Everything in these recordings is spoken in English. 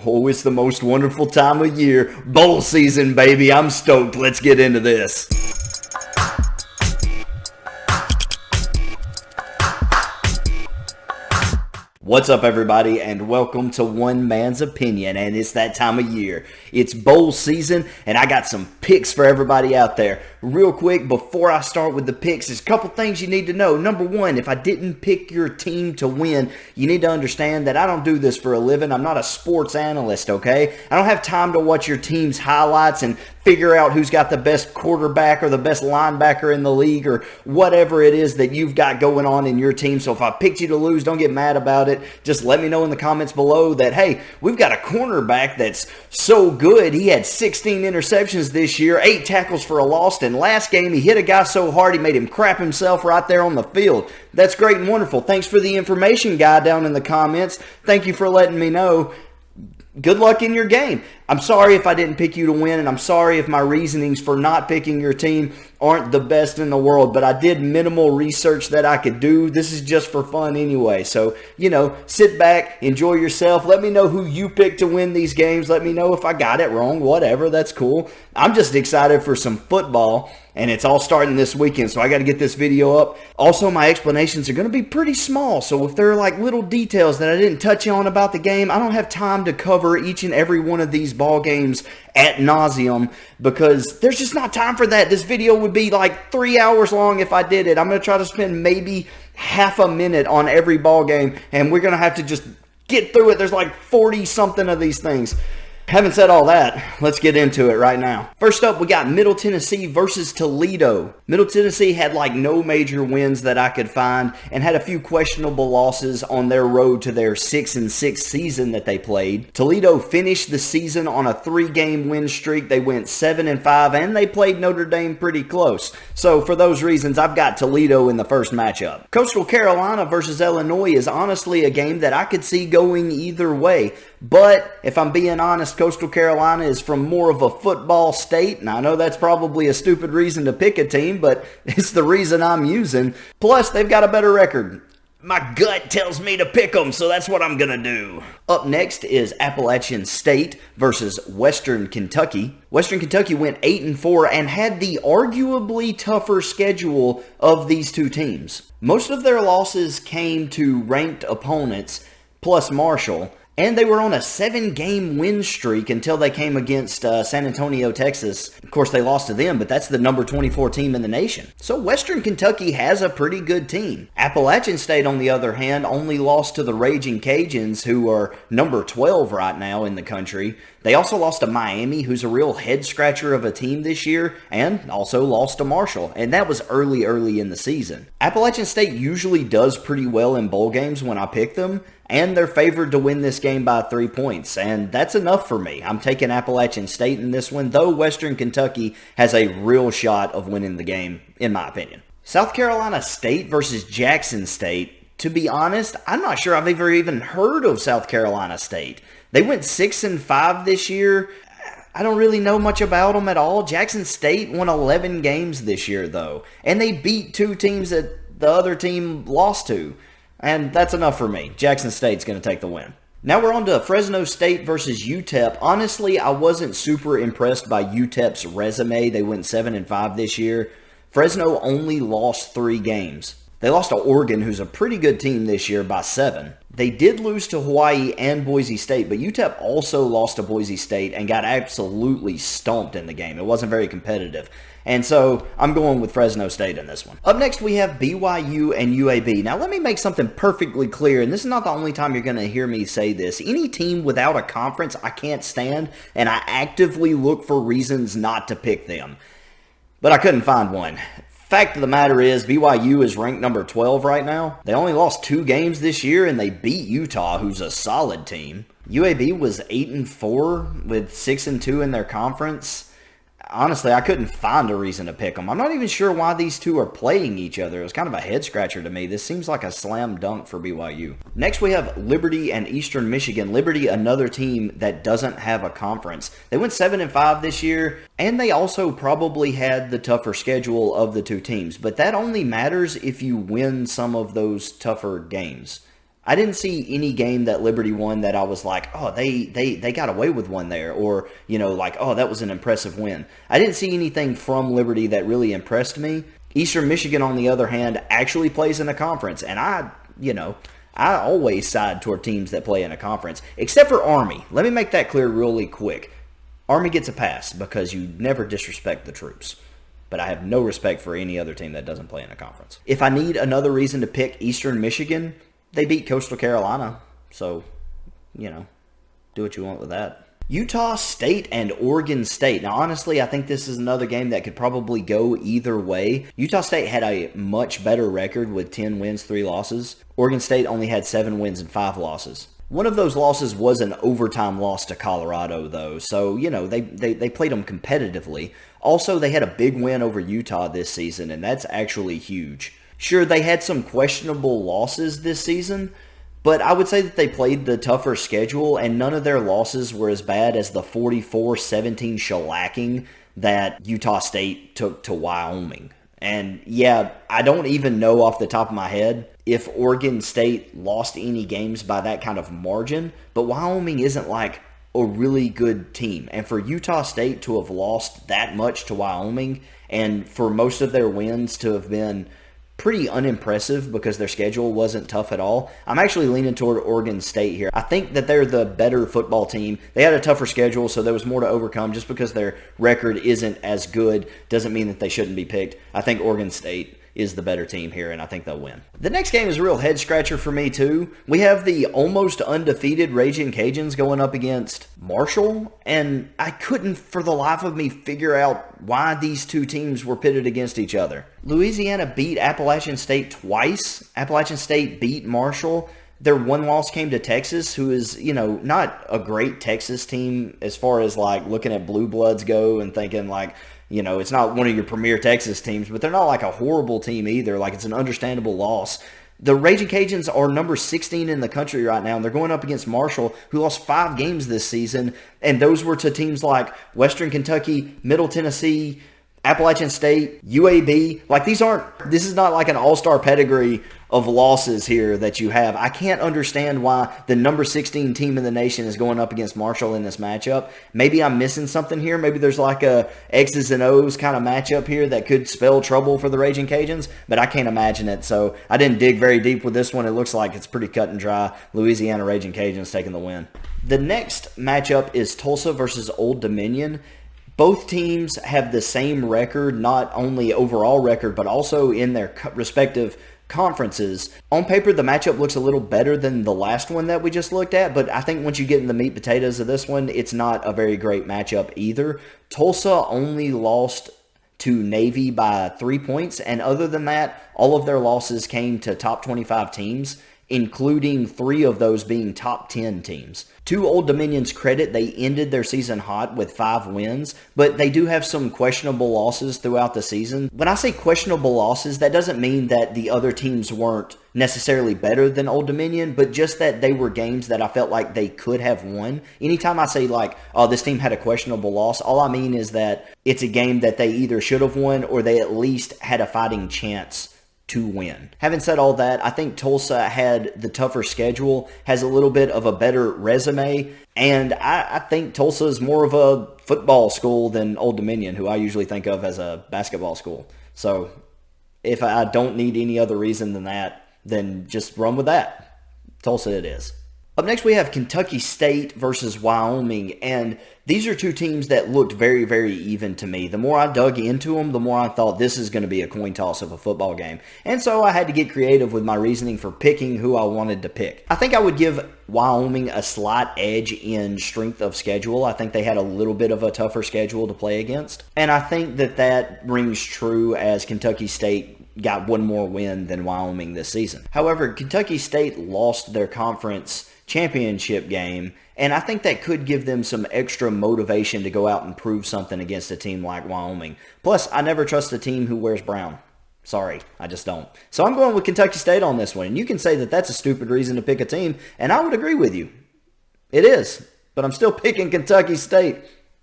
Oh, it's the most wonderful time of year. Bowl season, baby. I'm stoked. Let's get into this. What's up, everybody, and welcome to One Man's Opinion, and it's that time of year. It's bowl season, and I got some picks for everybody out there. Real quick, before I start with the picks, there's a couple things you need to know. Number one, if I didn't pick your team to win, you need to understand that I don't do this for a living. I'm not a sports analyst, okay? I don't have time to watch your team's highlights and figure out who's got the best quarterback or the best linebacker in the league or whatever it is that you've got going on in your team. So if I picked you to lose, don't get mad about it. Just let me know in the comments below that, hey, we've got a cornerback that's so good. He had 16 interceptions this year, 8 tackles for a loss, and last game he hit a guy so hard he made him crap himself right there on the field. That's great and wonderful. Thanks for the information, guy, down in the comments. Thank you for letting me know. Good luck in your game. I'm sorry if I didn't pick you to win, and I'm sorry if my reasonings for not picking your team aren't the best in the world, but I did minimal research that I could do. This is just for fun anyway. So, sit back, enjoy yourself. Let me know who you picked to win these games. Let me know if I got it wrong, whatever. That's cool. I'm just excited for some football, and it's all starting this weekend, so I got to get this video up. Also, my explanations are going to be pretty small, so if there are like little details that I didn't touch on about the game, I don't have time to cover each and every one of these ball games ad nauseum because there's just not time for that. This video would be like 3 hours long if I did it. I'm going to try to spend maybe half a minute on every ball game, and we're going to have to just get through it. There's like 40-something of these things. Having said all that, let's get into it right now. First up, we got Middle Tennessee versus Toledo. Middle Tennessee had like no major wins that I could find and had a few questionable losses on their road to their 6-6 season that they played. Toledo finished the season on a 3-game win streak. They went 7-5 and they played Notre Dame pretty close. So for those reasons, I've got Toledo in the first matchup. Coastal Carolina versus Illinois is honestly a game that I could see going either way. But if I'm being honest, Coastal Carolina is from more of a football state, and I know that's probably a stupid reason to pick a team, but it's the reason I'm using. Plus, they've got a better record. My gut tells me to pick them, so that's what I'm going to do. Up next is Appalachian State versus Western Kentucky. Western Kentucky went 8-4 and had the arguably tougher schedule of these two teams. Most of their losses came to ranked opponents, plus Marshall. And they were on a 7-game win streak until they came against San Antonio, Texas. Of course, they lost to them, but that's the number 24 team in the nation. So Western Kentucky has a pretty good team. Appalachian State, on the other hand, only lost to the Raging Cajuns, who are number 12 right now in the country. They also lost to Miami, who's a real head-scratcher of a team this year, and also lost to Marshall, and that was early in the season. Appalachian State usually does pretty well in bowl games when I pick them, and they're favored to win this game by 3 points, and that's enough for me. I'm taking Appalachian State in this one, though Western Kentucky has a real shot of winning the game, in my opinion. South Carolina State versus Jackson State. To be honest, I'm not sure I've ever even heard of South Carolina State. They went 6-5 this year. I don't really know much about them at all. Jackson State won 11 games this year, though, and they beat 2 teams that the other team lost to. And that's enough for me. Jackson State's going to take the win. Now we're on to Fresno State versus UTEP. Honestly, I wasn't super impressed by UTEP's resume. They went 7-5 this year. Fresno only lost 3 games. They lost to Oregon, who's a pretty good team this year, by 7. They did lose to Hawaii and Boise State, but UTEP also lost to Boise State and got absolutely stomped in the game. It wasn't very competitive. And so I'm going with Fresno State in this one. Up next, we have BYU and UAB. Now, let me make something perfectly clear, and this is not the only time you're going to hear me say this. Any team without a conference I can't stand, and I actively look for reasons not to pick them. But I couldn't find one. Fact of the matter is, BYU is ranked number 12 right now. They only lost 2 games this year, and they beat Utah, who's a solid team. UAB was 8-4 with 6-2 in their conference. Honestly, I couldn't find a reason to pick them. I'm not even sure why these two are playing each other. It was kind of a head-scratcher to me. This seems like a slam dunk for BYU. Next, we have Liberty and Eastern Michigan. Liberty, another team that doesn't have a conference. They went 7-5 this year, and they also probably had the tougher schedule of the two teams. But that only matters if you win some of those tougher games. I didn't see any game that Liberty won that I was like, oh, they got away with one there, or, like, oh, that was an impressive win. I didn't see anything from Liberty that really impressed me. Eastern Michigan, on the other hand, actually plays in a conference, and I always side toward teams that play in a conference, except for Army. Let me make that clear really quick. Army gets a pass because you never disrespect the troops. But I have no respect for any other team that doesn't play in a conference. If I need another reason to pick Eastern Michigan, they beat Coastal Carolina. So, do what you want with that. Utah State and Oregon State. Now, honestly, I think this is another game that could probably go either way. Utah State had a much better record with 10 wins, 3 losses. Oregon State only had 7 wins and 5 losses. One of those losses was an overtime loss to Colorado, though, so, they played them competitively. Also, they had a big win over Utah this season, and that's actually huge. Sure, they had some questionable losses this season, but I would say that they played the tougher schedule, and none of their losses were as bad as the 44-17 shellacking that Utah State took to Wyoming. And yeah, I don't even know off the top of my head if Oregon State lost any games by that kind of margin, but Wyoming isn't like a really good team. And for Utah State to have lost that much to Wyoming, and for most of their wins to have been pretty unimpressive because their schedule wasn't tough at all, I'm actually leaning toward Oregon State here. I think that they're the better football team. They had a tougher schedule, so there was more to overcome. Just because their record isn't as good doesn't mean that they shouldn't be picked. I think Oregon State is the better team here, and I think they'll win. The next game is a real head-scratcher for me, too. We have the almost undefeated Ragin' Cajuns going up against Marshall, and I couldn't for the life of me figure out why these two teams were pitted against each other. Louisiana beat Appalachian State twice. Appalachian State beat Marshall. Their one loss came to Texas, who is, not a great Texas team as far as, looking at blue bloods go and thinking, it's not one of your premier Texas teams, but they're not like a horrible team either. It's an understandable loss. The Ragin' Cajuns are number 16 in the country right now, and they're going up against Marshall, who lost 5 games this season, and those were to teams like Western Kentucky, Middle Tennessee, Appalachian State, UAB. This is not like an all-star pedigree of losses here that you have. I can't understand why the number 16 team in the nation is going up against Marshall in this matchup. Maybe I'm missing something here. Maybe there's a X's and O's kind of matchup here that could spell trouble for the Ragin' Cajuns, but I can't imagine it. So I didn't dig very deep with this one. It looks like it's pretty cut and dry. Louisiana Ragin' Cajuns taking the win. The next matchup is Tulsa versus Old Dominion. Both teams have the same record, not only overall record, but also in their respective conferences. On paper, the matchup looks a little better than the last one that we just looked at, but I think once you get in the meat potatoes of this one, it's not a very great matchup either. Tulsa only lost to Navy by 3 points, and other than that, all of their losses came to top 25 teams, including 3 of those being top 10 teams. To Old Dominion's credit, they ended their season hot with 5 wins, but they do have some questionable losses throughout the season. When I say questionable losses, that doesn't mean that the other teams weren't necessarily better than Old Dominion, but just that they were games that I felt like they could have won. Anytime I say this team had a questionable loss, all I mean is that it's a game that they either should have won or they at least had a fighting chance to win. Having said all that, I think Tulsa had the tougher schedule, has a little bit of a better resume, and I think Tulsa is more of a football school than Old Dominion, who I usually think of as a basketball school. So if I don't need any other reason than that, then just run with that. Tulsa it is. Up next, we have Kentucky State versus Wyoming, and these are two teams that looked very, very even to me. The more I dug into them, the more I thought this is going to be a coin toss of a football game. And so I had to get creative with my reasoning for picking who I wanted to pick. I think I would give Wyoming a slight edge in strength of schedule. I think they had a little bit of a tougher schedule to play against. And I think that rings true as Kentucky State got one more win than Wyoming this season. However, Kentucky State lost their conference championship game, and I think that could give them some extra motivation to go out and prove something against a team like Wyoming. Plus, I never trust a team who wears brown. Sorry, I just don't. So I'm going with Kentucky State on this one, and you can say that that's a stupid reason to pick a team, and I would agree with you. It is, but I'm still picking Kentucky State.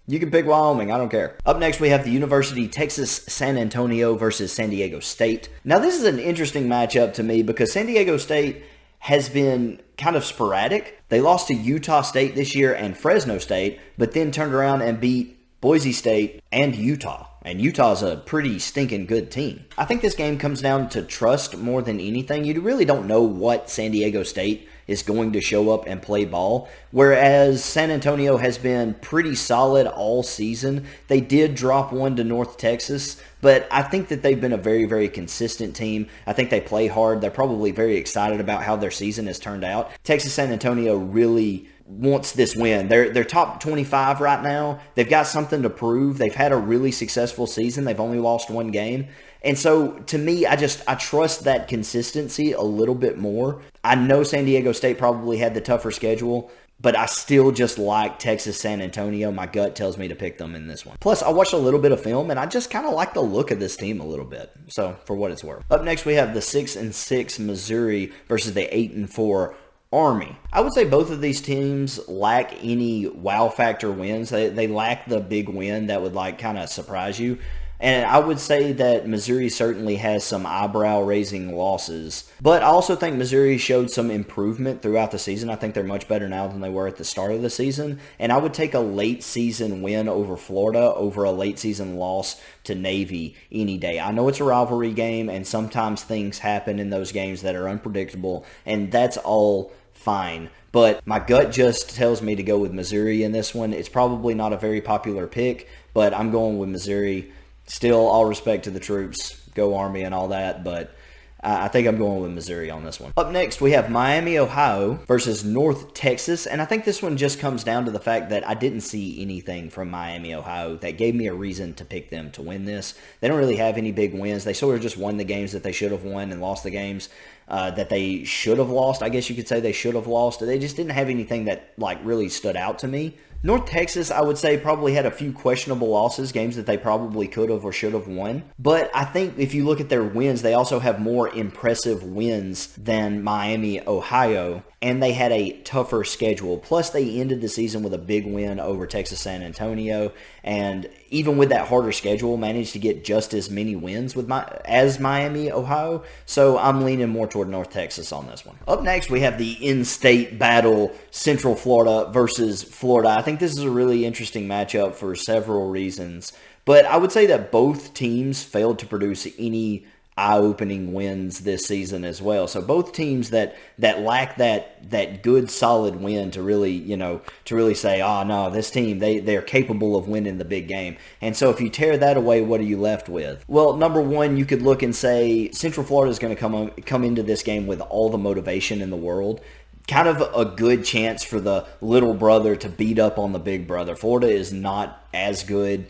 You can pick Wyoming. I don't care. Up next, we have the University of Texas San Antonio versus San Diego State. Now, this is an interesting matchup to me because San Diego State has been kind of sporadic. They lost to Utah State this year and Fresno State, but then turned around and beat Boise State and Utah. And Utah's a pretty stinking good team. I think this game comes down to trust more than anything. You really don't know what San Diego State is going to show up and play ball, whereas San Antonio has been pretty solid all season. They did drop one to North Texas, but I think that they've been a very, very consistent team. I think they play hard. They're probably very excited about how their season has turned out. Texas San Antonio really wants this win. They're top 25 right now. They've got something to prove. They've had a really successful season. They've only lost one game. And so, to me, I trust that consistency a little bit more. I know San Diego State probably had the tougher schedule, but I still just like Texas San Antonio. My gut tells me to pick them in this one. Plus, I watched a little bit of film, and I just kind of like the look of this team a little bit. So, for what it's worth. Up next, we have the 6-6 Missouri versus the 8-4 Army. I would say both of these teams lack any wow factor wins. They lack the big win that would kind of surprise you. And I would say that Missouri certainly has some eyebrow-raising losses. But I also think Missouri showed some improvement throughout the season. I think they're much better now than they were at the start of the season. And I would take a late-season win over Florida over a late-season loss to Navy any day. I know it's a rivalry game, and sometimes things happen in those games that are unpredictable, and that's all fine. But my gut just tells me to go with Missouri in this one. It's probably not a very popular pick, but I'm going with Missouri. Still, all respect to the troops, go Army and all that, but I think I'm going with Missouri on this one. Up next, we have Miami, Ohio versus North Texas, and I think this one just comes down to the fact that I didn't see anything from Miami, Ohio that gave me a reason to pick them to win this. They don't really have any big wins. They sort of just won the games that they should have won and lost the games that they should have lost. I guess you could say they should have lost. They just didn't have anything that really stood out to me. North Texas, I would say, probably had a few questionable losses, games that they probably could have or should have won. But I think if you look at their wins, they also have more impressive wins than Miami, Ohio, and they had a tougher schedule. Plus, they ended the season with a big win over Texas San Antonio, and even with that harder schedule, managed to get just as many wins as Miami, Ohio. So I'm leaning more toward North Texas on this one. Up next, we have the in-state battle, Central Florida versus Florida. I think this is a really interesting matchup for several reasons. But I would say that both teams failed to produce any eye-opening wins this season as well. So both teams that lack that good solid win to really say, oh no, this team, they're capable of winning the big game. And so if you tear that away, what are you left with? Well, number one, you could look and say Central Florida is going to come into this game with all the motivation in the world. Kind of a good chance for the little brother to beat up on the big brother. Florida is not as good.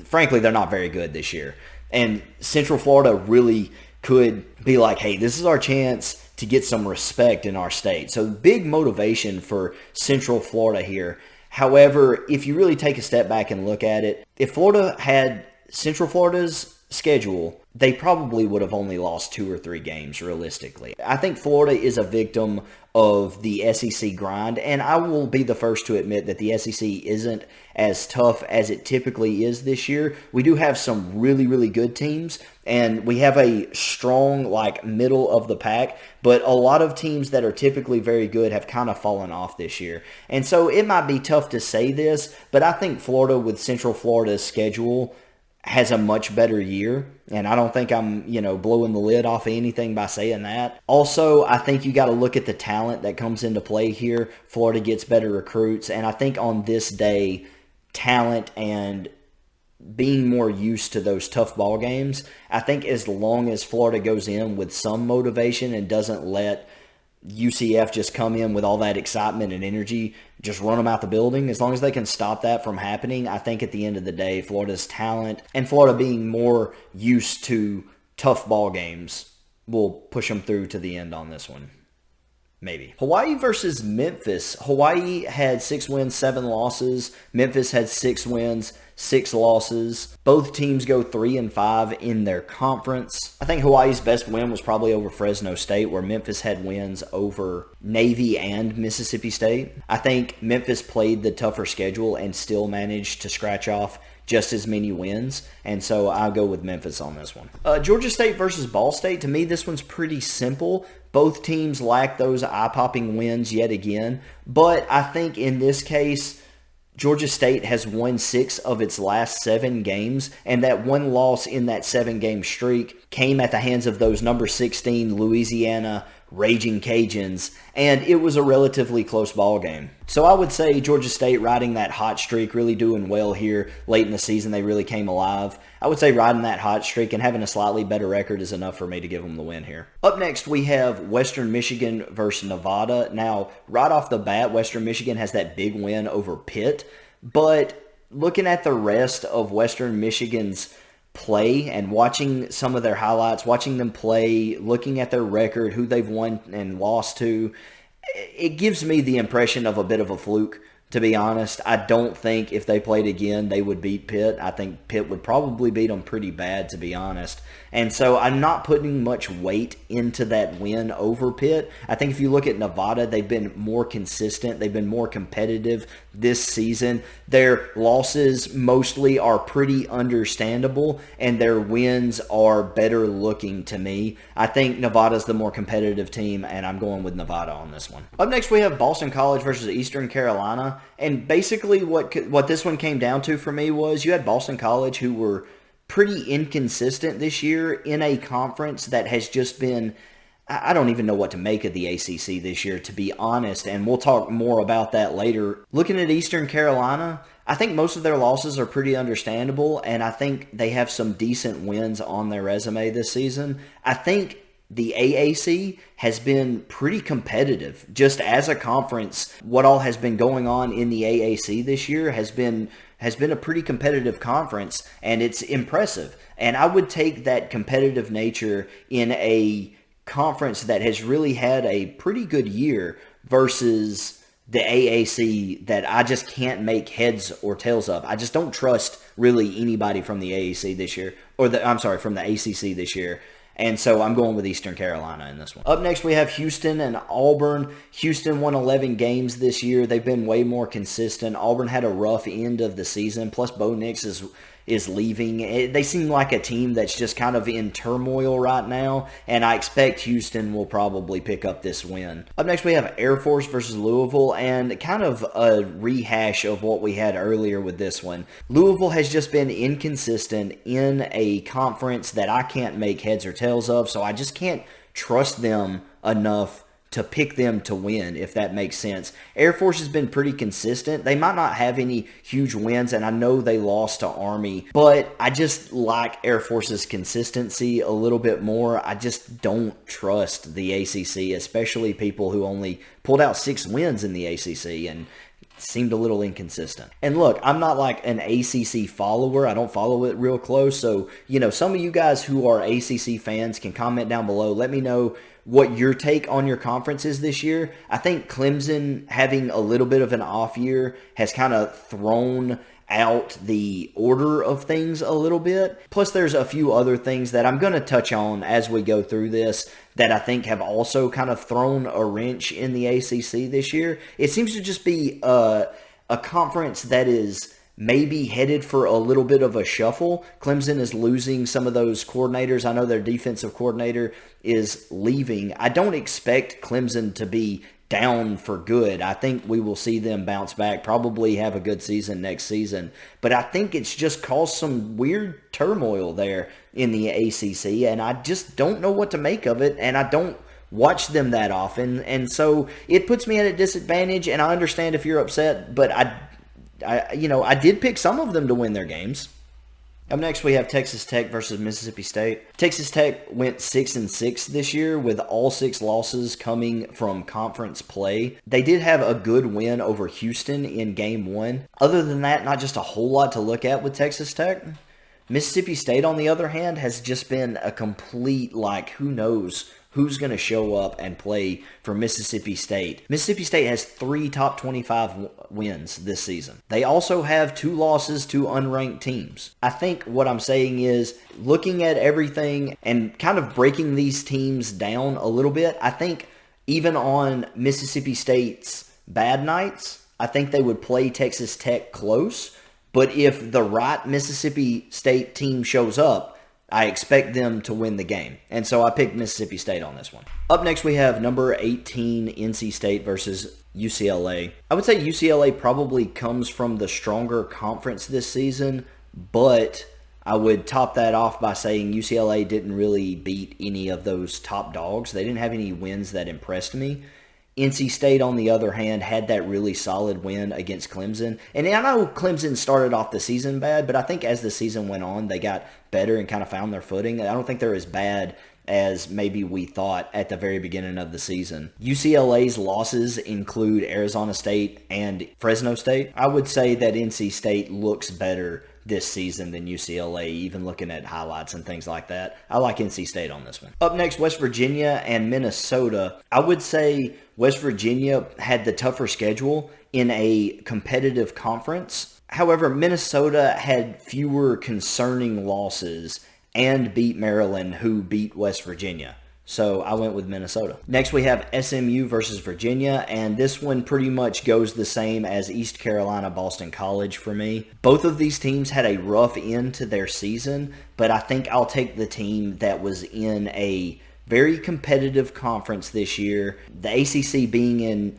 Frankly, they're not very good this year. And Central Florida really could be like, hey, this is our chance to get some respect in our state. So big motivation for Central Florida here. However, if you really take a step back and look at it, if Florida had Central Florida's schedule, they probably would have only lost 2 or 3 games realistically. I think Florida is a victim of the SEC grind, and I will be the first to admit that the SEC isn't as tough as it typically is this year. We do have some really, really good teams, and we have a strong, middle of the pack, but a lot of teams that are typically very good have kind of fallen off this year. And so it might be tough to say this, but I think Florida with Central Florida's schedule has a much better year, and I don't think I'm, blowing the lid off of anything by saying that. Also, I think you got to look at the talent that comes into play here. Florida gets better recruits, and I think on this day, talent and being more used to those tough ball games, I think as long as Florida goes in with some motivation and doesn't let UCF just come in with all that excitement and energy, just run them out the building. As long as they can stop that from happening, I think at the end of the day, Florida's talent and Florida being more used to tough ball games will push them through to the end on this one. Maybe. Hawaii versus Memphis. Hawaii had 6 wins, 7 losses. Memphis had 6 wins, 6 losses. Both teams go 3-5 in their conference. I think Hawaii's best win was probably over Fresno State, where Memphis had wins over Navy and Mississippi State. I think Memphis played the tougher schedule and still managed to scratch off just as many wins, and so I'll go with Memphis on this one. Georgia State versus Ball State. To me, this one's pretty simple. Both teams lack those eye-popping wins yet again, but I think in this case, Georgia State has won 6 of its last 7 games, and that one loss in that 7-game streak came at the hands of those number 16 Louisiana Raging Cajuns, and it was a relatively close ball game. So I would say Georgia State riding that hot streak, really doing well here late in the season. They really came alive. I would say riding that hot streak and having a slightly better record is enough for me to give them the win here. Up next, we have Western Michigan versus Nevada. Now, right off the bat, Western Michigan has that big win over Pitt, but looking at the rest of Western Michigan's play and watching some of their highlights, watching them play, looking at their record, who they've won and lost to, it gives me the impression of a bit of a fluke, to be honest. I don't think if they played again, they would beat Pitt. I think Pitt would probably beat them pretty bad, to be honest. And so I'm not putting much weight into that win over Pitt. I think if you look at Nevada, they've been more consistent. They've been more competitive this season. Their losses mostly are pretty understandable, and their wins are better looking to me. I think Nevada's the more competitive team, and I'm going with Nevada on this one. Up next, we have Boston College versus Eastern Carolina. And basically what this one came down to for me was you had Boston College, who were pretty inconsistent this year in a conference that has just been, I don't even know what to make of the ACC this year, to be honest, and we'll talk more about that later. Looking at Eastern Carolina, I think most of their losses are pretty understandable, and I think they have some decent wins on their resume this season. I think the AAC has been pretty competitive. Just as a conference, what all has been going on in the AAC this year has been a pretty competitive conference, and it's impressive. And I would take that competitive nature in a conference that has really had a pretty good year versus the AAC that I just can't make heads or tails of. I just don't trust really anybody from the AAC this year, from the ACC this year. And so I'm going with Eastern Carolina in this one. Up next, we have Houston and Auburn. Houston won 11 games this year. They've been way more consistent. Auburn had a rough end of the season. Plus, Bo Nix is leaving. They seem like a team that's just kind of in turmoil right now, and I expect Houston will probably pick up this win. Up next, we have Air Force versus Louisville, and kind of a rehash of what we had earlier with this one. Louisville has just been inconsistent in a conference that I can't make heads or tails of, so I just can't trust them enough to pick them to win, if that makes sense. Air Force has been pretty consistent. They might not have any huge wins, and I know they lost to Army, but I just like Air Force's consistency a little bit more. I just don't trust the ACC, especially people who only pulled out 6 wins in the ACC and seemed a little inconsistent. And look, I'm not like an ACC follower. I don't follow it real close. So, some of you guys who are ACC fans can comment down below. Let me know what your take on your conference is this year. I think Clemson having a little bit of an off year has kind of thrown out the order of things a little bit. Plus, there's a few other things that I'm going to touch on as we go through this that I think have also kind of thrown a wrench in the ACC this year. It seems to just be a conference that is maybe headed for a little bit of a shuffle. Clemson is losing some of those coordinators. I know their defensive coordinator is leaving. I don't expect Clemson to be down for good. I think we will see them bounce back, probably have a good season next season. But I think it's just caused some weird turmoil there in the ACC, and I just don't know what to make of it, and I don't watch them that often. And so it puts me at a disadvantage, and I understand if you're upset, but I did pick some of them to win their games. Up next, we have Texas Tech versus Mississippi State. Texas Tech went 6-6 this year, with all 6 losses coming from conference play. They did have a good win over Houston in Game 1. Other than that, not just a whole lot to look at with Texas Tech. Mississippi State, on the other hand, has just been a complete, who knows who's going to show up and play for Mississippi State. Mississippi State has 3 top 25 wins this season. They also have 2 losses to unranked teams. I think what I'm saying is, looking at everything and kind of breaking these teams down a little bit, I think even on Mississippi State's bad nights, I think they would play Texas Tech close. But if the right Mississippi State team shows up, I expect them to win the game. And so I picked Mississippi State on this one. Up next, we have number 18 NC State versus UCLA. I would say UCLA probably comes from the stronger conference this season, but I would top that off by saying UCLA didn't really beat any of those top dogs. They didn't have any wins that impressed me. NC State, on the other hand, had that really solid win against Clemson. And I know Clemson started off the season bad, but I think as the season went on, they got better and kind of found their footing. I don't think they're as bad as maybe we thought at the very beginning of the season. UCLA's losses include Arizona State and Fresno State. I would say that NC State looks better this season than UCLA, even looking at highlights and things like that. I like NC State on this one. Up next, West Virginia and Minnesota. I would say West Virginia had the tougher schedule in a competitive conference. However, Minnesota had fewer concerning losses and beat Maryland, who beat West Virginia. So I went with Minnesota. Next, we have SMU versus Virginia, and this one pretty much goes the same as East Carolina, Boston College for me. Both of these teams had a rough end to their season, but I think I'll take the team that was in a very competitive conference this year. The ACC being in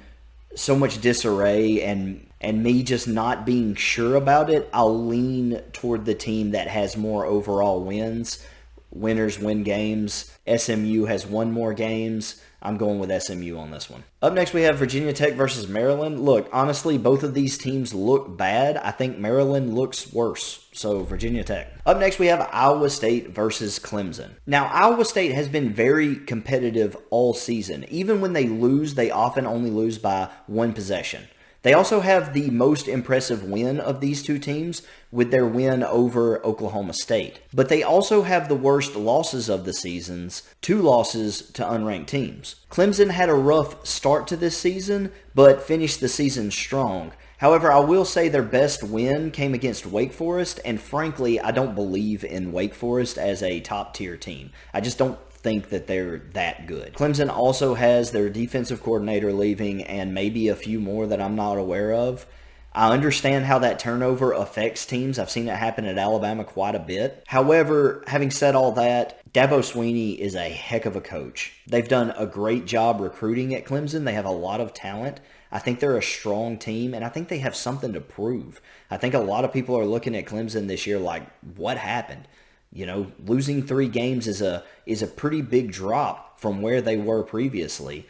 so much disarray and me just not being sure about it, I'll lean toward the team that has more overall wins. Winners win games. SMU has won more games. I'm going with SMU on this one. Up next, we have Virginia Tech versus Maryland. Look, honestly, both of these teams look bad. I think Maryland looks worse. So, Virginia Tech. Up next, we have Iowa State versus Clemson. Now, Iowa State has been very competitive all season. Even when they lose, they often only lose by one possession. They also have the most impressive win of these two teams with their win over Oklahoma State. But they also have the worst losses of the seasons, 2 losses to unranked teams. Clemson had a rough start to this season, but finished the season strong. However, I will say their best win came against Wake Forest, and frankly, I don't believe in Wake Forest as a top-tier team. I just don't think that they're that good. Clemson also has their defensive coordinator leaving and maybe a few more that I'm not aware of. I understand how that turnover affects teams. I've seen it happen at Alabama quite a bit. However, having said all that, Dabo Swinney is a heck of a coach. They've done a great job recruiting at Clemson. They have a lot of talent. I think they're a strong team, and I think they have something to prove. I think a lot of people are looking at Clemson this year like, what happened? You know, losing 3 games is a pretty big drop from where they were previously.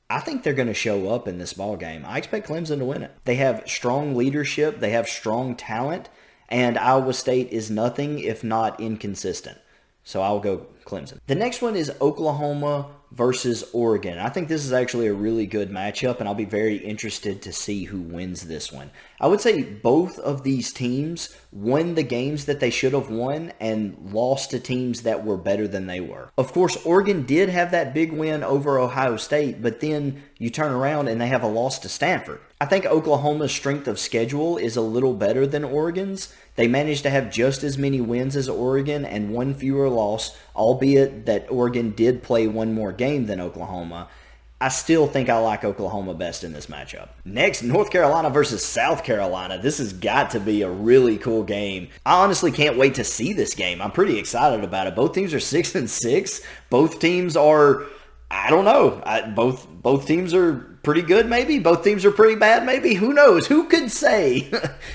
I think they're going to show up in this ball game. I expect Clemson to win it. They have strong leadership, they have strong talent, and Iowa State is nothing if not inconsistent. So I'll go Clemson. The next one is Oklahoma versus Oregon. I think this is actually a really good matchup, and I'll be very interested to see who wins this one. I would say both of these teams won the games that they should have won and lost to teams that were better than they were. Of course, Oregon did have that big win over Ohio State, but then you turn around and they have a loss to Stanford. I think Oklahoma's strength of schedule is a little better than Oregon's. They managed to have just as many wins as Oregon and 1 fewer loss, albeit that Oregon did play 1 more game than Oklahoma. I still think I like Oklahoma best in this matchup. Next, North Carolina versus South Carolina. This has got to be a really cool game. I honestly can't wait to see this game. I'm pretty excited about it. Both teams are 6-6. Both teams are, I don't know. Both teams are pretty good, maybe. Both teams are pretty bad, maybe. Who knows? Who could say?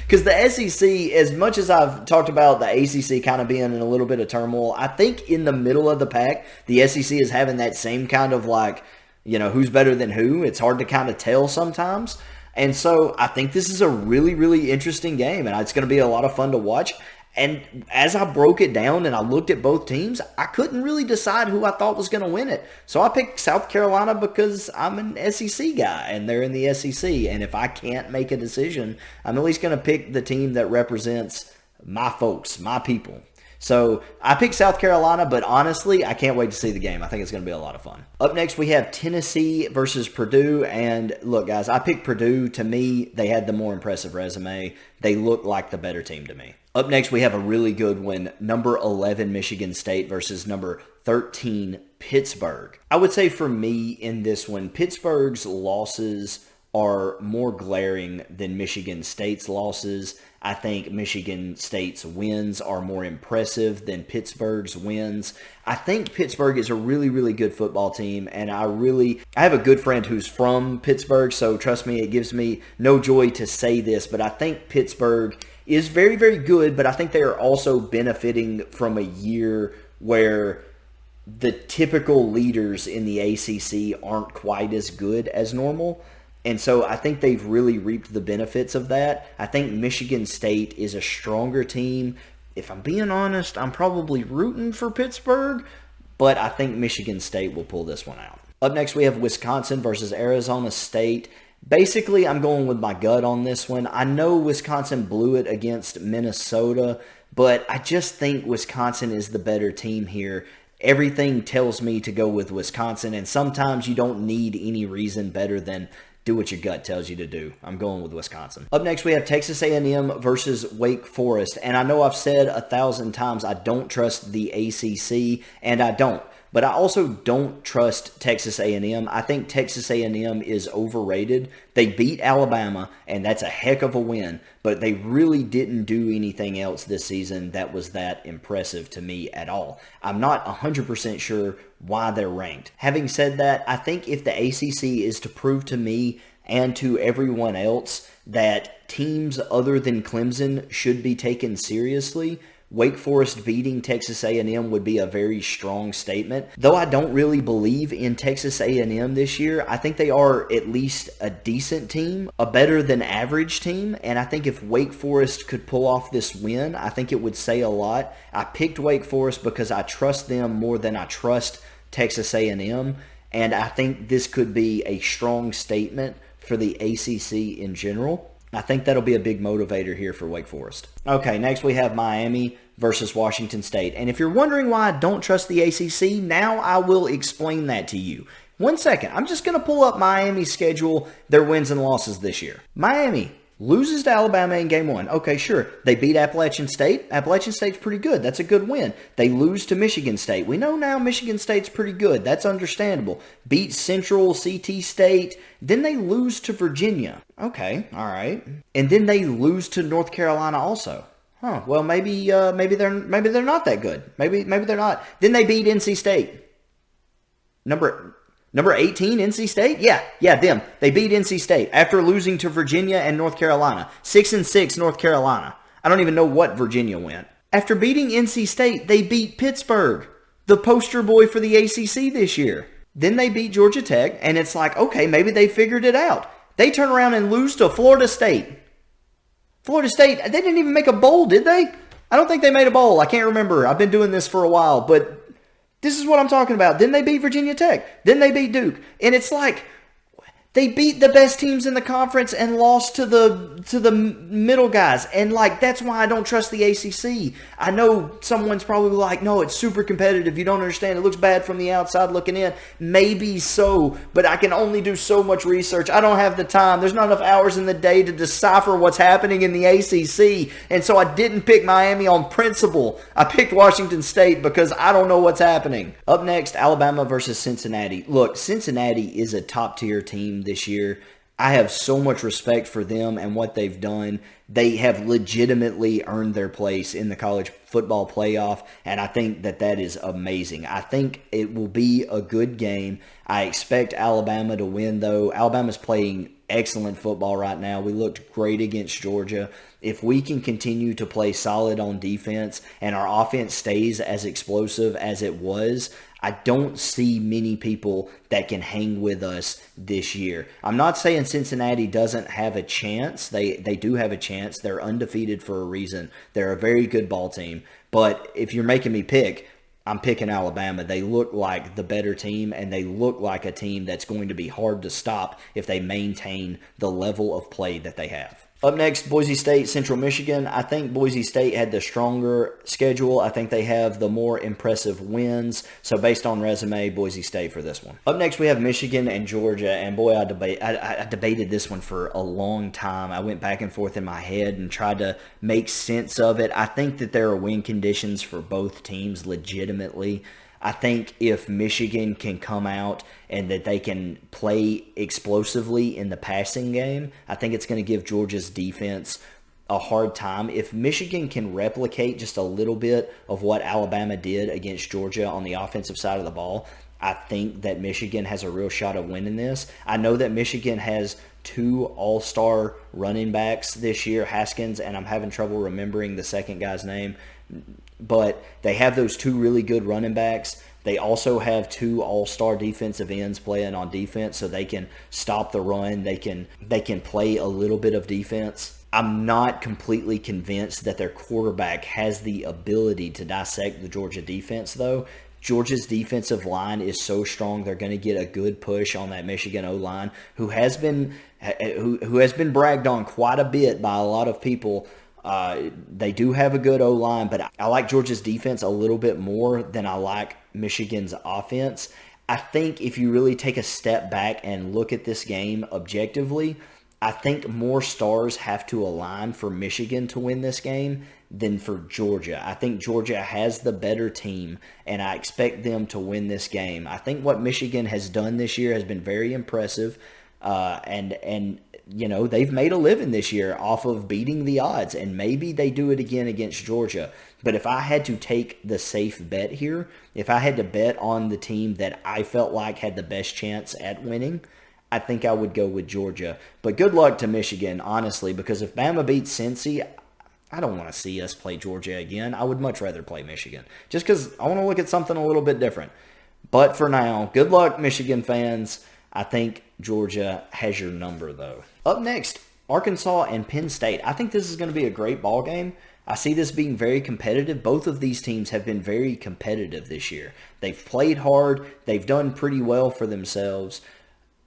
Because the SEC, as much as I've talked about the ACC kind of being in a little bit of turmoil, I think in the middle of the pack, the SEC is having that same kind of like, you know, who's better than who. It's hard to kind of tell sometimes. And so I think this is a really, really interesting game, and it's going to be a lot of fun to watch. And as I broke it down and I looked at both teams, I couldn't really decide who I thought was going to win it. So I picked South Carolina because I'm an SEC guy and they're in the SEC. And if I can't make a decision, I'm at least going to pick the team that represents my folks, my people. So I picked South Carolina, but honestly, I can't wait to see the game. I think it's going to be a lot of fun. Up next, we have Tennessee versus Purdue. And look, guys, I picked Purdue. To me, they had the more impressive resume. They look like the better team to me. Up next, we have a really good one. Number 11, Michigan State versus number 13, Pittsburgh. I would say for me in this one, Pittsburgh's losses are more glaring than Michigan State's losses. I think Michigan State's wins are more impressive than Pittsburgh's wins. I think Pittsburgh is a really, really good football team, and I have a good friend who's from Pittsburgh, so trust me, it gives me no joy to say this, but I think Pittsburgh is very, very good, but I think they are also benefiting from a year where the typical leaders in the ACC aren't quite as good as normal. And so I think they've really reaped the benefits of that. I think Michigan State is a stronger team. If I'm being honest, I'm probably rooting for Pittsburgh, but I think Michigan State will pull this one out. Up next, we have Wisconsin versus Arizona State. Basically, I'm going with my gut on this one. I know Wisconsin blew it against Minnesota, but I just think Wisconsin is the better team here. Everything tells me to go with Wisconsin, and sometimes you don't need any reason better than do what your gut tells you to do. I'm going with Wisconsin. Up next, we have Texas A&M versus Wake Forest. And I know I've said 1,000 times I don't trust the ACC, and I don't. But I also don't trust Texas A&M. I think Texas A&M is overrated. They beat Alabama, and that's a heck of a win. But they really didn't do anything else this season that was that impressive to me at all. I'm not 100% sure why they're ranked. Having said that, I think if the ACC is to prove to me and to everyone else that teams other than Clemson should be taken seriously, Wake Forest beating Texas A&M would be a very strong statement. Though I don't really believe in Texas A&M this year, I think they are at least a decent team, a better than average team, and I think if Wake Forest could pull off this win, I think it would say a lot. I picked Wake Forest because I trust them more than I trust Texas A&M, and I think this could be a strong statement for the ACC in general. I think that'll be a big motivator here for Wake Forest. Okay, next we have Miami versus Washington State. And if you're wondering why I don't trust the ACC, now I will explain that to you. One second, I'm just going to pull up Miami's schedule, their wins and losses this year. Miami loses to Alabama in game one. Okay, sure. They beat Appalachian State. Appalachian State's pretty good. That's a good win. They lose to Michigan State. We know now Michigan State's pretty good. That's understandable. Beat Central, CT State. Then they lose to Virginia. Okay, all right. And then they lose to North Carolina also. Huh. Well, maybe they're not that good. Maybe they're not. Then they beat NC State. Number 18, NC State? Yeah, them. They beat NC State after losing to Virginia and North Carolina. 6-6 North Carolina. I don't even know what Virginia went. After beating NC State, they beat Pittsburgh, the poster boy for the ACC this year. Then they beat Georgia Tech, and it's like, okay, maybe they figured it out. They turn around and lose to Florida State. Florida State, they didn't even make a bowl, did they? I don't think they made a bowl. I can't remember. I've been doing this for a while, but this is what I'm talking about. Then they beat Virginia Tech. Then they beat Duke. And it's like, they beat the best teams in the conference and lost to the middle guys. And, like, that's why I don't trust the ACC. I know someone's probably like, no, it's super competitive. You don't understand. It looks bad from the outside looking in. Maybe so, but I can only do so much research. I don't have the time. There's not enough hours in the day to decipher what's happening in the ACC. And so I didn't pick Miami on principle. I picked Washington State because I don't know what's happening. Up next, Alabama versus Cincinnati. Look, Cincinnati is a top-tier team this year. I have so much respect for them and what they've done. They have legitimately earned their place in the college football playoff, and I think that is amazing. I think it will be a good game. I expect Alabama to win, though. Alabama's playing excellent football right now. We looked great against Georgia. If we can continue to play solid on defense and our offense stays as explosive as it was, I don't see many people that can hang with us this year. I'm not saying Cincinnati doesn't have a chance. They do have a chance. They're undefeated for a reason. They're a very good ball team. But if you're making me pick, I'm picking Alabama. They look like the better team, and they look like a team that's going to be hard to stop if they maintain the level of play that they have. Up next, Boise State, Central Michigan. I think Boise State had the stronger schedule. I think they have the more impressive wins. So based on resume, Boise State for this one. Up next, we have Michigan and Georgia. And boy, I debated this one for a long time. I went back and forth in my head and tried to make sense of it. I think that there are win conditions for both teams legitimately. I think if Michigan can come out and that they can play explosively in the passing game, I think it's going to give Georgia's defense a hard time. If Michigan can replicate just a little bit of what Alabama did against Georgia on the offensive side of the ball, I think that Michigan has a real shot at winning this. I know that Michigan has 2 all-star running backs this year, Haskins, and I'm having trouble remembering the second guy's name, but they have those 2 really good running backs. They also have 2 all-star defensive ends playing on defense, so they can stop the run. They can play a little bit of defense. I'm not completely convinced that their quarterback has the ability to dissect the Georgia defense, though. Georgia's defensive line is so strong, they're going to get a good push on that Michigan O-line, who has been bragged on quite a bit by a lot of people. They do have a good O-line, but I like Georgia's defense a little bit more than I like Michigan's offense. I think if you really take a step back and look at this game objectively, I think more stars have to align for Michigan to win this game than for Georgia. I think Georgia has the better team, and I expect them to win this game. I think what Michigan has done this year has been very impressive, and you know, they've made a living this year off of beating the odds, and maybe they do it again against Georgia. But if I had to take the safe bet here, if I had to bet on the team that I felt like had the best chance at winning, I think I would go with Georgia. But good luck to Michigan, honestly, because if Bama beats Cincy, I don't want to see us play Georgia again. I would much rather play Michigan, just because I want to look at something a little bit different. But for now, good luck, Michigan fans. I think Georgia has your number, though. Up next, Arkansas and Penn State. I think this is going to be a great ball game. I see this being very competitive. Both of these teams have been very competitive this year. They've played hard. They've done pretty well for themselves.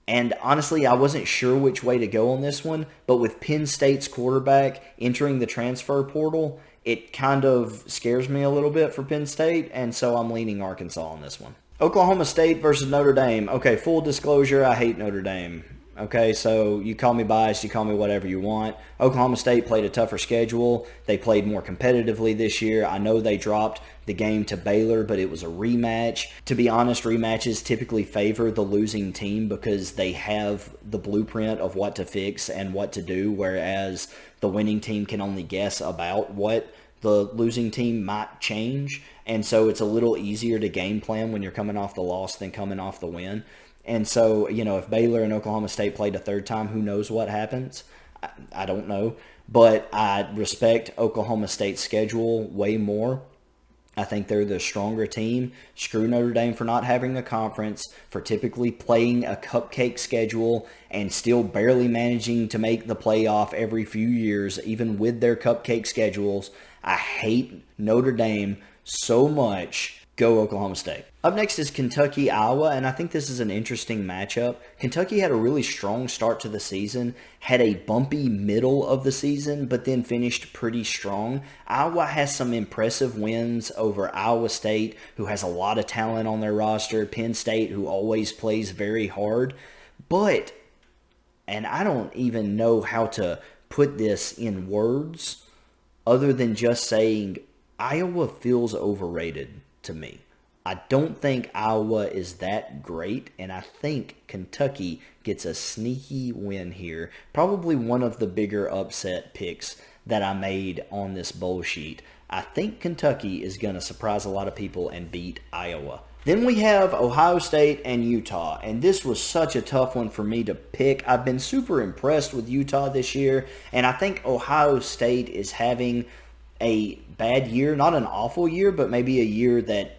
And honestly, I wasn't sure which way to go on this one, but with Penn State's quarterback entering the transfer portal, it kind of scares me a little bit for Penn State, and so I'm leaning Arkansas on this one. Oklahoma State versus Notre Dame. Okay, full disclosure, I hate Notre Dame. Okay, so you call me biased, you call me whatever you want. Oklahoma State played a tougher schedule. They played more competitively this year. I know they dropped the game to Baylor, but it was a rematch. To be honest, rematches typically favor the losing team because they have the blueprint of what to fix and what to do, whereas the winning team can only guess about what the losing team might change. And so it's a little easier to game plan when you're coming off the loss than coming off the win. And so, you know, if Baylor and Oklahoma State played a third time, who knows what happens? I don't know. But I respect Oklahoma State's schedule way more. I think they're the stronger team. Screw Notre Dame for not having a conference, for typically playing a cupcake schedule and still barely managing to make the playoff every few years, even with their cupcake schedules. I hate Notre Dame so much. Go Oklahoma State. Up next is Kentucky, Iowa, and I think this is an interesting matchup. Kentucky had a really strong start to the season, had a bumpy middle of the season, but then finished pretty strong. Iowa has some impressive wins over Iowa State, who has a lot of talent on their roster, Penn State, who always plays very hard. But, and I don't even know how to put this in words other than just saying Iowa feels overrated to me. I don't think Iowa is that great, and I think Kentucky gets a sneaky win here. Probably one of the bigger upset picks that I made on this bowl sheet. I think Kentucky is going to surprise a lot of people and beat Iowa. Then we have Ohio State and Utah, and this was such a tough one for me to pick. I've been super impressed with Utah this year, and I think Ohio State is having a bad year, not an awful year, but maybe a year that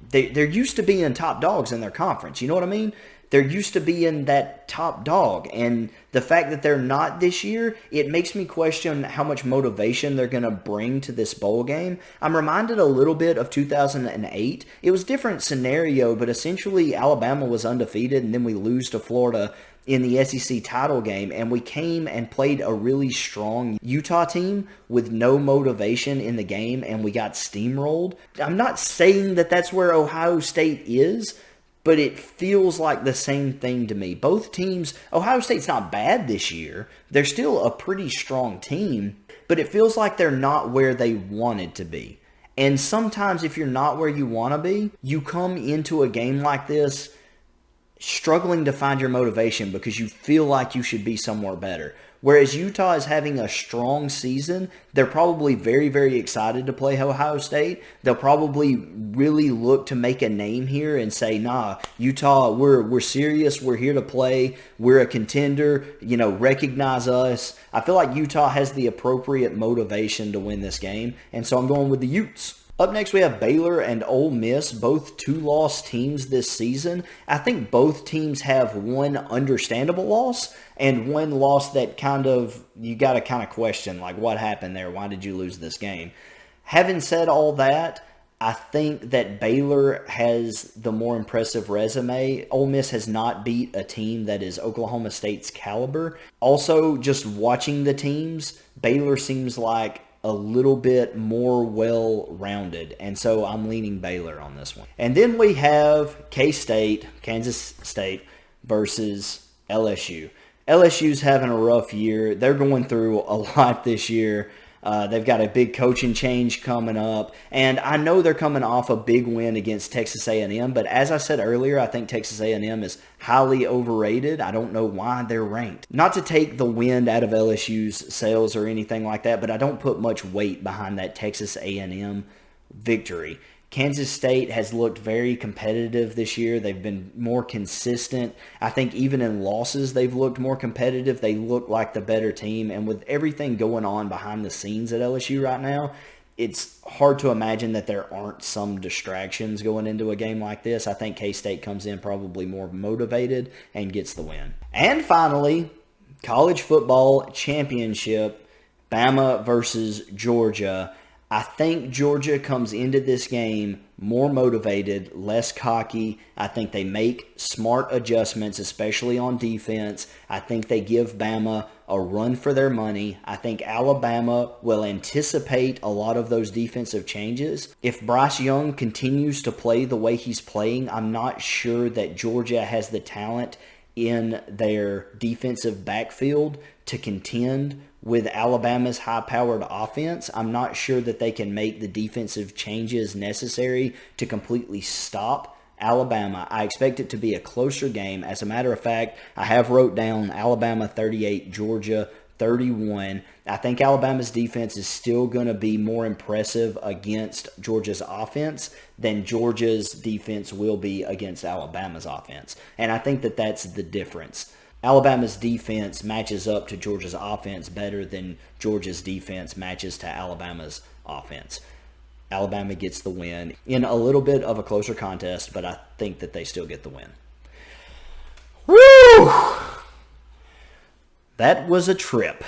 they're used to being top dogs in their conference. You know what I mean? They're used to being that top dog. And the fact that they're not this year, it makes me question how much motivation they're going to bring to this bowl game. I'm reminded a little bit of 2008. It was a different scenario, but essentially Alabama was undefeated, and then we lose to Florida in the SEC title game, and we came and played a really strong Utah team with no motivation in the game, and we got steamrolled. I'm not saying that that's where Ohio State is, but it feels like the same thing to me. Both teams, Ohio State's not bad this year. They're still a pretty strong team, but it feels like they're not where they wanted to be. And sometimes if you're not where you want to be, you come into a game like this struggling to find your motivation because you feel like you should be somewhere better. Whereas Utah is having a strong season, they're probably very, very excited to play Ohio State. They'll probably really look to make a name here and say, nah, Utah, we're serious. We're here to play. We're a contender. Recognize us. I feel like Utah has the appropriate motivation to win this game, and so I'm going with the Utes. Up next, we have Baylor and Ole Miss, both two-loss teams this season. I think both teams have one understandable loss and one loss that you got to kind of question, like, what happened there? Why did you lose this game? Having said all that, I think that Baylor has the more impressive resume. Ole Miss has not beat a team that is Oklahoma State's caliber. Also, just watching the teams, Baylor seems like a little bit more well-rounded, and so I'm leaning Baylor on this one. And then we have K-State, Kansas State, versus LSU. LSU's having a rough year. They're going through a lot this year. They've got a big coaching change coming up, and I know they're coming off a big win against Texas A&M, but as I said earlier, I think Texas A&M is highly overrated. I don't know why they're ranked. Not to take the wind out of LSU's sails or anything like that, but I don't put much weight behind that Texas A&M victory. Kansas State has looked very competitive this year. They've been more consistent. I think even in losses, they've looked more competitive. They look like the better team. And with everything going on behind the scenes at LSU right now, it's hard to imagine that there aren't some distractions going into a game like this. I think K-State comes in probably more motivated and gets the win. And finally, college football championship, Bama versus Georgia. I think Georgia comes into this game more motivated, less cocky. I think they make smart adjustments, especially on defense. I think they give Bama a run for their money. I think Alabama will anticipate a lot of those defensive changes. If Bryce Young continues to play the way he's playing, I'm not sure that Georgia has the talent in their defensive backfield to contend with Alabama's high-powered offense. I'm not sure that they can make the defensive changes necessary to completely stop Alabama. I expect it to be a closer game. As a matter of fact, I have wrote down Alabama 38, Georgia 31. I think Alabama's defense is still going to be more impressive against Georgia's offense than Georgia's defense will be against Alabama's offense. And I think that that's the difference. Alabama's defense matches up to Georgia's offense better than Georgia's defense matches to Alabama's offense. Alabama gets the win in a little bit of a closer contest, but I think that they still get the win. Woo! That was a trip.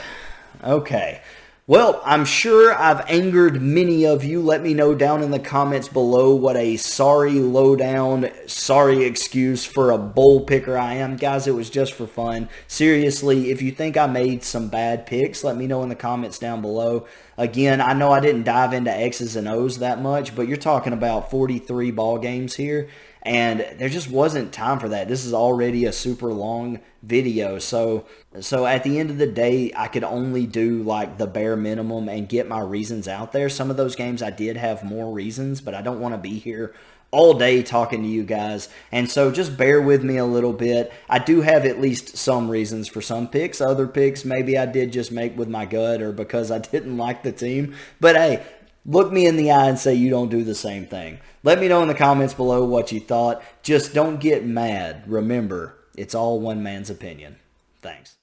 Okay. Well, I'm sure I've angered many of you. Let me know down in the comments below what a sorry lowdown, sorry excuse for a bowl picker I am. Guys, it was just for fun. Seriously, if you think I made some bad picks, let me know in the comments down below. Again, I know I didn't dive into X's and O's that much, but you're talking about 43 ball games here, and there just wasn't time for that. This is already a super long video, so at the end of the day, I could only do like the bare minimum and get my reasons out there. Some of those games I did have more reasons, but I don't want to be here all day talking to you guys, and so just bear with me a little bit. I do have at least some reasons for some picks. Other picks maybe I did just make with my gut or because I didn't like the team, but hey, look me in the eye and say you don't do the same thing. Let me know in the comments below what you thought. Just don't get mad. Remember, it's all one man's opinion. Thanks.